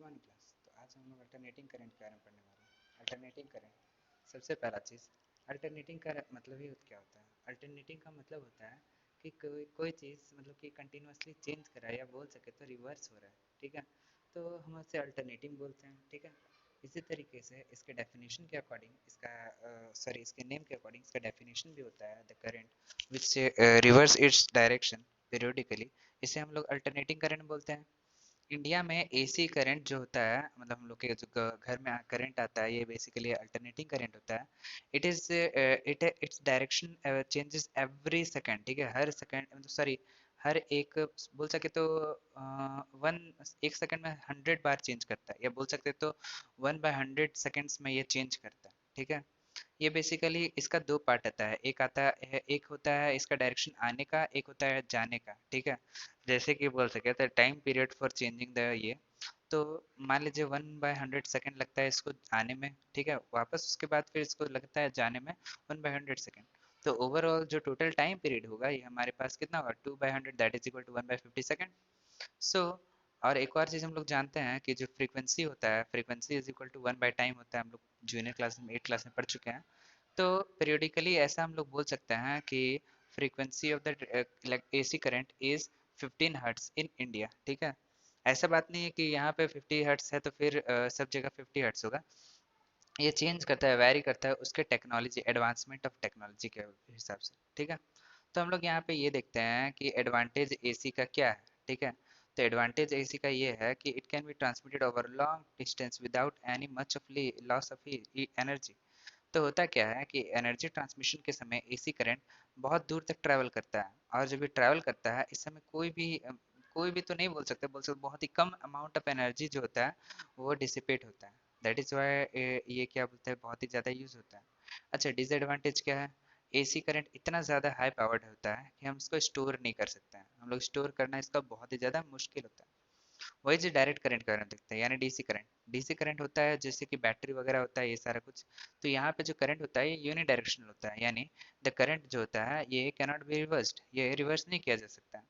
Morning class. तो आज हम लोग अल्टरनेटिंग करंट के बारे में पढ़ने वाले हैं। अल्टरनेटिंग करंट, सबसे पहला चीज़, अल्टरनेटिंग का मतलब ही क्या होता है। अल्टरनेटिंग का मतलब होता है कि कोई कोई चीज़ मतलब कि कंटिन्यूसली चेंज कर रहा है, या बोल सके तो रिवर्स हो रहा है, ठीक है। तो हम उसे अल्टरनेटिंग बोलते हैं, ठीक है। इसी तरीके से इसके डेफिनेशन के अकॉर्डिंग इसका इसके नेम के अकॉर्डिंग इसका डेफिनेशन भी होता है, the current which reverse its direction periodically, इसे हम लोग अल्टरनेटिंग करंट बोलते हैं। इंडिया में एसी करंट जो होता है, मतलब हम लोग के जो घर में करंट आता है, ये बेसिकली अल्टरनेटिंग करंट होता है। It is its direction changes every second, ठीक है। हर सेकंड मतलब सॉरी, हर एक बोल सके तो वन एक सेकंड में 100 बार चेंज करता है, या बोल सकते तो 1/100 सेकंड्स में ये चेंज करता है, ठीक है। ये बेसिकली इसका दो पार्ट आता है, एक आता है, एक होता है इसका डायरेक्शन आने का, एक होता है जाने का, ठीक है। जैसे कि बोल सके तो time period for changing the ये, तो मान लीजिए 1/100 सेकंड लगता है इसको आने में, ठीक है। वापस उसके बाद फिर इसको लगता है जाने में 1/100 सेकंड। तो ओवरऑल जो टोटल टाइम पीरियड होगा ये हमारे पास कितना होगा, 2/100, that is equal to 1/50 second. So और एक और चीज़ हम लोग जानते हैं कि जो फ्रीक्वेंसी होता है, फ्रीक्वेंसी इज इक्वल टू 1/टाइम होता है। हम लोग जूनियर क्लास में 8 क्लास में पढ़ चुके हैं। तो periodically ऐसा हम लोग बोल सकते हैं कि frequency of the AC current is 15 hertz in India, ठीक है। ऐसा बात नहीं है कि यहाँ पे 50 हर्ट्ज है तो फिर सब जगह 50 हर्ट्ज होगा। ये चेंज करता है, वैरी करता है उसके टेक्नोलॉजी, एडवांसमेंट ऑफ टेक्नोलॉजी के हिसाब से, ठीक है। तो हम लोग यहाँ पे ये देखते हैं कि एडवांटेज एसी का क्या है, ठीक है। तो एडवांटेज एसी का ये है कि it can be transmitted over long distance without any much of loss of energy. तो होता क्या है कि एनर्जी ट्रांसमिशन के समय एसी करंट बहुत दूर तक ट्रैवल करता है, और जब ये ट्रैवल करता है इस समय कोई भी तो नहीं बोल सकते बहुत ही कम अमाउंट ऑफ एनर्जी जो होता है वो डिसिपेट होता है। दैट इज वाई ये क्या बोलते हैं, बहुत ही ज़्यादा यूज होता है। अच्छा, डिसएडवांटेज क्या है। एसी करंट इतना ज़्यादा हाई पावर्ड होता है कि हम इसको स्टोर नहीं कर सकते हैं, हम लोग स्टोर करना इसका बहुत ही ज़्यादा मुश्किल होता है। वही जो डायरेक्ट करंट का देखते हैं, यानी डीसी करंट। डीसी करंट होता है जैसे कि बैटरी वगैरह होता है, ये सारा कुछ। तो यहाँ पे जो करंट होता है ये यूनि डायरेक्शनल होता है, यानी द करंट जो होता है ये कैनॉट बी रिवर्स्ड, ये रिवर्स नहीं किया जा सकता।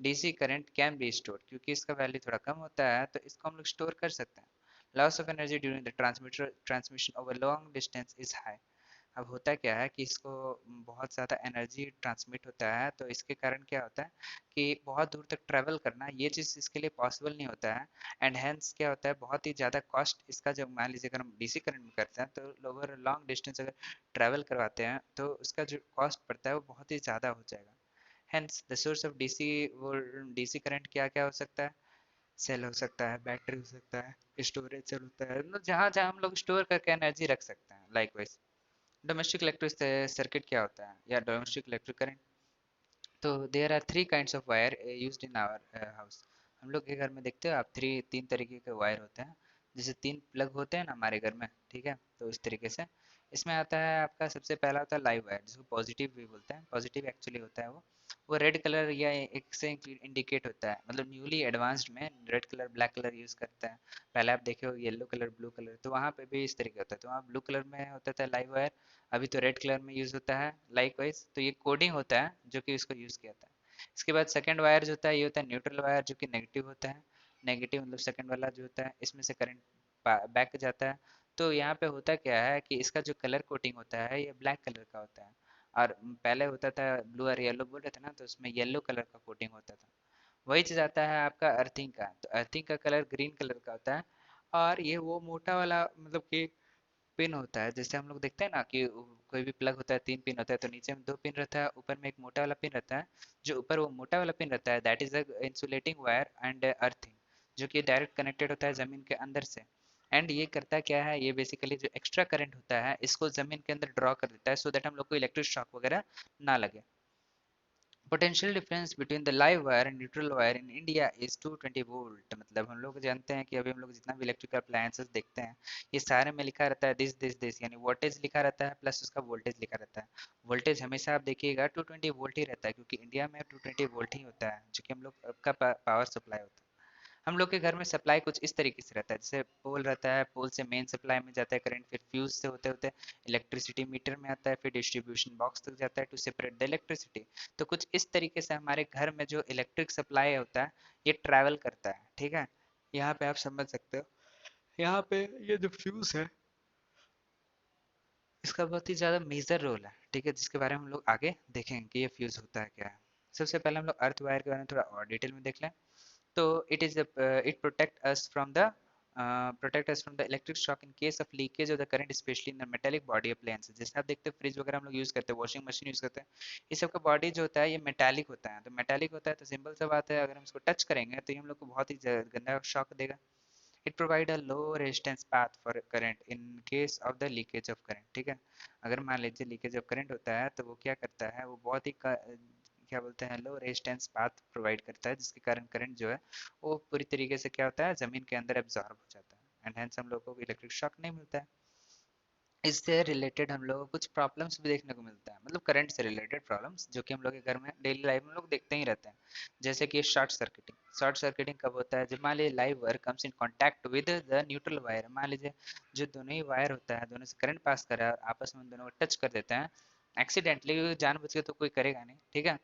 DC current can be store, क्योंकि इसका वैल्यू थोड़ा कम होता है तो इसको हम लोग स्टोर कर सकते हैं। Loss of energy during the transmitter transmission over long distance is high. अब होता क्या है कि इसको बहुत ज़्यादा एनर्जी ट्रांसमिट होता है, तो इसके कारण क्या होता है कि बहुत दूर तक ट्रैवल करना ये चीज़ इसके लिए पॉसिबल नहीं होता है। एंड हेंस क्या होता है, बहुत ही ज़्यादा कॉस्ट इसका, जब मान लीजिए अगर हम डीसी करंट में करते हैं तो ओवर लॉन्ग डिस्टेंस अगर ट्रैवल करवाते हैं तो उसका जो कॉस्ट पड़ता है वो बहुत ही ज़्यादा हो जाएगा। Hence the source of DC, वो डीसी करंट क्या क्या हो सकता है, सेल हो सकता है, बैटरी हो सकता है, स्टोरेज सेल होता है, मतलब जहाँ जहाँ हम लोग स्टोर करके एनर्जी रख सकते हैं। लाइक डोमेस्टिक इलेक्ट्रिक सर्किट क्या होता है, या डोमेस्टिक इलेक्ट्रिक करंट। तो there are three kinds of wire used in our house. हम लोग के घर में देखते हो आप, तीन तरीके के वायर होते हैं। जैसे तीन प्लग होते हैं ना हमारे घर में, ठीक है। तो इस तरीके से इसमें आता है आपका, सबसे पहला होता है लाइव वायर, जिसको पॉजिटिव भी बोलते हैं। पॉजिटिव एक्चुअली होता है वो रेड कलर या एक से इंडिकेट होता है, मतलब न्यूली एडवांस्ड में red colour black colour use करते हैं। पहले आप देखे हो येलो कलर ब्लू कलर, तो वहाँ पे भी इस तरीके होता है, तो वहाँ ब्लू कलर में होता था लाइव वायर, अभी तो रेड कलर में यूज होता है। लाइक वाइज तो ये कोडिंग होता है जो कि इसको यूज किया था। इसके बाद सेकंड वायर जो होता है ये होता है न्यूट्रल वायर, जो कि नेगेटिव होता है। नेगेटिव मतलब सेकंड वाला जो होता है इसमें से करंट बैक जाता है। तो यहाँ पे होता क्या है कि इसका जो कलर कोटिंग होता है ये ब्लैक कलर का होता है, और पहले होता था ब्लू और येलो बोल रहे थे ना, तो उसमें येलो कलर का कोटिंग होता था। वही चीज आता है आपका अर्थिंग का, तो अर्थिंग का कलर ग्रीन कलर का होता है। और ये वो मोटा वाला मतलब कि पिन होता है, जैसे हम लोग देखते हैं ना कि कोई भी प्लग होता है, 3 पिन होता है, तो नीचे में 2 पिन रहता है, ऊपर में एक मोटा वाला पिन रहता है। जो ऊपर वो मोटा वाला पिन रहता है that is a insulating wire and earthing, जो कि डायरेक्ट कनेक्टेड होता है जमीन के अंदर से। एंड ये करता क्या है, ये बेसिकली जो एक्स्ट्रा करंट होता है इसको जमीन के अंदर ड्रॉ कर देता है, सो दैट हम लोग को इलेक्ट्रिक शॉक वगैरह ना लगे। Potential difference between the live wire and neutral wire in India is 220 volt. मतलब हम लोग जानते हैं कि अभी हम लोग जितना भी इलेक्ट्रिकल अप्लायंसेस देखते हैं ये सारे में लिखा रहता है दिस, यानी वोल्टेज लिखा रहता है प्लस उसका वोल्टेज लिखा रहता है। वोल्टेज हमेशा आप देखिएगा 220 वोल्ट ही रहता है, क्योंकि इंडिया में 220 वोल्ट ही होता है जो कि हम लोग का पावर सप्लाई होता है। हम लोग के घर में सप्लाई कुछ इस तरीके से रहता है, जैसे पोल रहता है, पोल से मेन सप्लाई में जाता है करंट, फिर फ्यूज से होते होते इलेक्ट्रिसिटी मीटर में आता है, फिर डिस्ट्रीब्यूशन बॉक्स तक जाता है टू सेपरेट द इलेक्ट्रिसिटी। तो कुछ इस तरीके से हमारे घर में जो इलेक्ट्रिक सप्लाई होता है ये ट्रैवल करता है, ठीक है। यहाँ पे आप समझ सकते हो, यहाँ पे ये जो फ्यूज है इसका बहुत ही ज़्यादा मेजर रोल है, ठीक है, जिसके बारे में हम लोग आगे देखेंगे कि ये फ्यूज होता है क्या है। सबसे पहले हम लोग अर्थ वायर के बारे में थोड़ा और डिटेल में देख लें। तो it protect us from the electric shock in case of leakage of the current, especially in the metallic body appliances। जैसे आप देखते हैं फ्रिज वगैरह हम लोग यूज करते हैं, वॉशिंग मशीन यूज करते हैं, ये सब का बॉडी जो होता है ये मेटालिक होता है। तो मेटालिक होता है तो सिंपल सा बात है, अगर हम इसको टच करेंगे तो ये हम लोग को बहुत ही गंदा शॉक देगा। It provide a low resistance path for current in case of the leakage of current, ठीक है। अगर मान लीजिए लीकेज ऑफ करंट होता है तो वो क्या करता है, वो बहुत ही क्या बोलते हैं, लो रेजिस्टेंस पाथ प्रोवाइड करता है, जिसके कारण करंट जो है वो पूरी तरीके से क्या होता है, जमीन के अंदर एब्जॉर्ब हो जाता है, एंड हेंस हम लोगों को इलेक्ट्रिक शॉक नहीं मिलता है। इससे रिलेटेड हम लोगों को कुछ प्रॉब्लम्स भी देखने को मिलता है, मतलब करंट से रिलेटेड प्रॉब्लम्स जो कि हम लोग के घर में डेली लाइफ में लोग देखते ही रहते हैं। जैसे कि शॉर्ट सर्किटिंग। शॉर्ट सर्किटिंग कब होता है, जब मान लीजिए live wire comes in contact with the neutral wire. मान लीजिए जो दोनों ही वायर होता है, दोनों से करंट पास कर रहा है और आपस में दोनों को टच कर देते हैं एक्सीडेंटली, जानबूझ के तो कोई करेगा नहीं, ठीक है।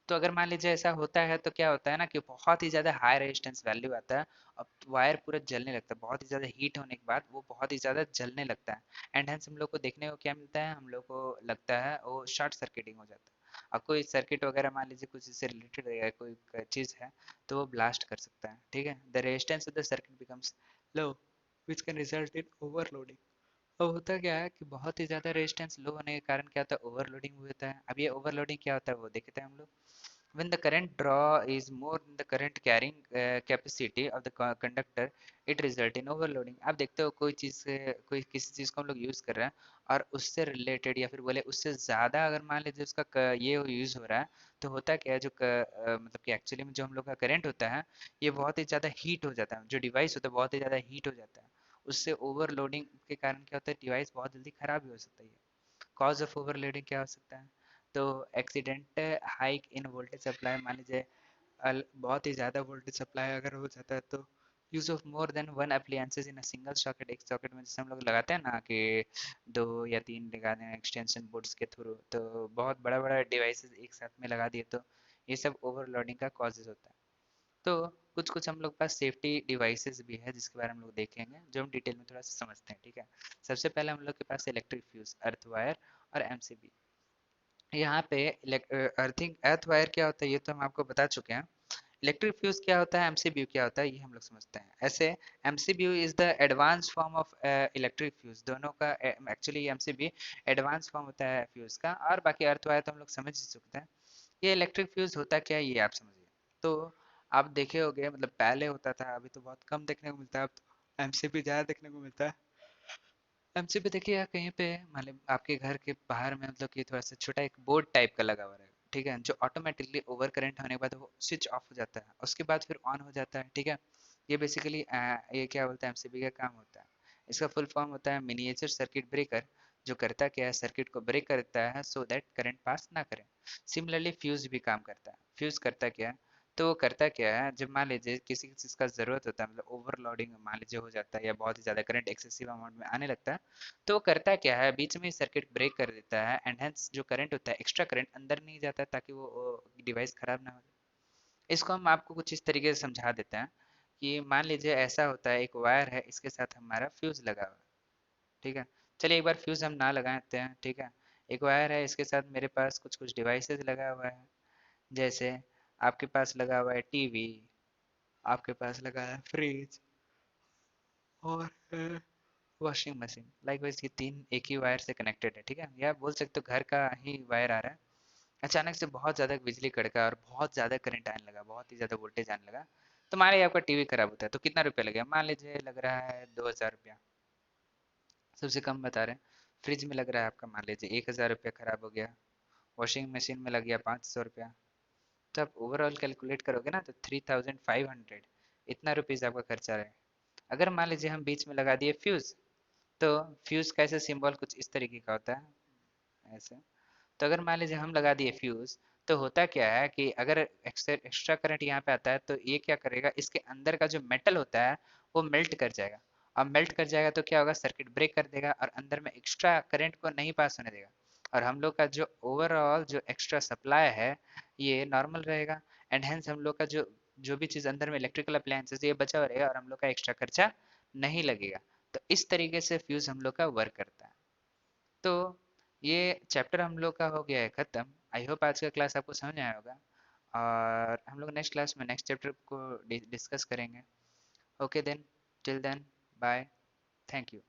तो अगर मान लीजिए ऐसा होता है तो क्या होता है ना कि बहुत ही ज़्यादा हाई रेजिस्टेंस वैल्यू आता है। अब वायर पूरा जलने लगता है, बहुत ही ज़्यादा हीट होने के बाद वो बहुत ही ज़्यादा जलने लगता है। एंड हेंस हम लोग को देखने को क्या मिलता है, हम लोग को लगता है वो शॉर्ट सर्किटिंग हो जाता है। अब कोई सर्किट वगैरह मान लीजिए कुछ इससे रिलेटेड है, कोई चीज़ है तो वो ब्लास्ट कर सकता है, ठीक है। The resistance of the circuit becomes low which can result in overloading. अब होता क्या है कि बहुत ही ज़्यादा रेजिस्टेंस लो होने के कारण क्या होता है, ओवरलोडिंग होता है। अब ये ओवरलोडिंग क्या होता है वो देखते हैं हम लोग। When the current draw is more than the current carrying capacity of the conductor, it result in overloading। आप देखते हो कोई चीज़ से, कोई किसी चीज़ को हम लोग यूज़ कर रहे हैं और उससे रिलेटेड या फिर बोले उससे ज़्यादा अगर मान लीजिए उसका ये यूज़ हो रहा है, तो होता क्या है, जो मतलब कि एक्चुअली में जो हम लोग का करंट होता है ये बहुत ही ज़्यादा हीट हो जाता है, जो डिवाइस होता है बहुत ही ज़्यादा हीट हो जाता है। उससे ओवरलोडिंग के कारण क्या होता है, डिवाइस बहुत जल्दी खराब भी हो सकता है। कॉज ऑफ ओवरलोडिंग क्या हो सकता है, तो accident hike in voltage supply. मान लीजिए बहुत ही ज़्यादा वोल्टेज सप्लाई अगर हो जाता है तो use of more than one appliances in a single socket. एक सॉकेट में जैसे हम लोग लगाते हैं ना कि 2 या 3 लगा दें एक्सटेंशन बोर्ड्स के थ्रू, तो बहुत बड़ा बड़ा डिवाइसेस एक साथ में लगा दिए तो ये सब ओवरलोडिंग का कॉजेज होता है। तो कुछ कुछ हम लोग पास सेफ्टी डिवाइसेस भी है जिसके बारे में हम लोग देखेंगे, जो हम डिटेल में थोड़ा सा समझते हैं, ठीक है। सबसे पहले हम लोग के पास इलेक्ट्रिक फ्यूज, अर्थ वायर और एमसीबी। यहाँ पे अर्थिंग अर्थ वायर क्या होता है ये तो हम आपको बता चुके हैं। इलेक्ट्रिक फ्यूज क्या होता है, एमसीबी क्या होता है, ये हम लोग समझते हैं। ऐसे MCB is the advance form of electric fuse. दोनों का एक्चुअली एमसीबी एडवांस फॉर्म होता है फ्यूज का, और बाकी अर्थ वायर तो हम लोग समझ ही सकते हैं। ये इलेक्ट्रिक फ्यूज होता क्या है ये आप समझिए। तो आप देखे होंगे, मतलब पहले होता था, अभी तो बहुत कम देखने को मिलता है, अब तो एमसीबी ज़्यादा देखने को मिलता है। एमसीबी देखिए या कहीं पे मतलब आपके घर के बाहर में, मतलब कि थोड़ा सा छोटा एक बोर्ड टाइप का लगा हुआ रहेगा, ठीक है, जो ऑटोमेटिकली ओवर करंट होने के बाद वो स्विच ऑफ हो जाता है, उसके बाद फिर ऑन हो जाता है, ठीक है। ये बेसिकली ये क्या बोलते हैं, एमसीबी का काम होता है। इसका फुल फॉर्म होता है मिनिएचर सर्किट ब्रेकर। जो करता क्या है, सर्किट को ब्रेक करता है सो दैट करंट पास ना करे। सिमिलरली फ्यूज भी काम करता है। फ्यूज करता क्या है, तो वो करता क्या है, जब मान लीजिए किसी चीज़ का ज़रूरत होता है, मतलब ओवरलोडिंग मान लीजिए हो जाता है या बहुत ही ज़्यादा करंट एक्सेसिव अमाउंट में आने लगता है, तो वो करता क्या है, बीच में सर्किट ब्रेक कर देता है, एंड हेंस जो करंट होता है एक्स्ट्रा करंट अंदर नहीं जाता है, ताकि वो डिवाइस खराब ना हो जाए। इसको हम आपको कुछ इस तरीके से समझा देते हैं कि मान लीजिए ऐसा होता है, एक वायर है, इसके साथ हमारा फ्यूज लगा हुआ है, ठीक है। चलिए एक बार फ्यूज हम ना लगाते हैं, ठीक है। एक वायर है, इसके साथ मेरे पास कुछ कुछ डिवाइसेस लगा हुआ है। जैसे आपके पास लगा हुआ है टीवी, आपके पास लगा है फ्रिज, और वॉशिंग मशीन। लाइकवाइज ये तीन एक ही वायर से कनेक्टेड है, ठीक है, या आप बोल सकते हो घर का ही वायर आ रहा है। अचानक से बहुत ज़्यादा बिजली कड़का और बहुत ज़्यादा करंट आने लगा, बहुत ही ज़्यादा वोल्टेज आने लगा। तो मान लीजिए आपका टीवी खराब होता है तो कितना रुपया लगेगा, मान लीजिए लग रहा है 2,000 रुपया, सबसे कम बता रहे हैं। फ्रिज में लग रहा है आपका मान लीजिए 1,000 रुपया खराब हो गया। वॉशिंग मशीन में लग गया 500 रुपया। तो आप ओवरऑल कैलकुलेट करोगे ना तो 3,500, इतना रुपीज़ आपका खर्चा रहे। अगर मान लीजिए हम बीच में लगा दिए फ्यूज़, तो फ्यूज़ का ऐसे सिंबल कुछ इस तरीके का होता है, ऐसे। तो अगर मान लीजिए हम लगा दिए फ्यूज, तो होता क्या है कि अगर एक्स्ट्रा करंट यहाँ पे आता है तो ये क्या करेगा, इसके अंदर का जो मेटल होता है वो मेल्ट कर जाएगा। और मेल्ट कर जाएगा तो क्या होगा, सर्किट ब्रेक कर देगा और अंदर में एक्स्ट्रा करंट को नहीं पास होने देगा। और हम लोग का जो ओवरऑल जो एक्स्ट्रा सप्लाई है ये नॉर्मल रहेगा। एंड हेंस हम लोग का जो जो भी चीज़ अंदर में इलेक्ट्रिकल अप्लायंसेस ये बचा हुआ रहेगा और हम लोग का एक्स्ट्रा खर्चा नहीं लगेगा। तो इस तरीके से फ्यूज़ हम लोग का वर्क करता है। तो ये चैप्टर हम लोग का हो गया है ख़त्म। आई होप आज का क्लास आपको समझ आया होगा और हम लोग नेक्स्ट क्लास में नेक्स्ट चैप्टर को डिस्कस करेंगे। Okay then, till then, bye, thank you.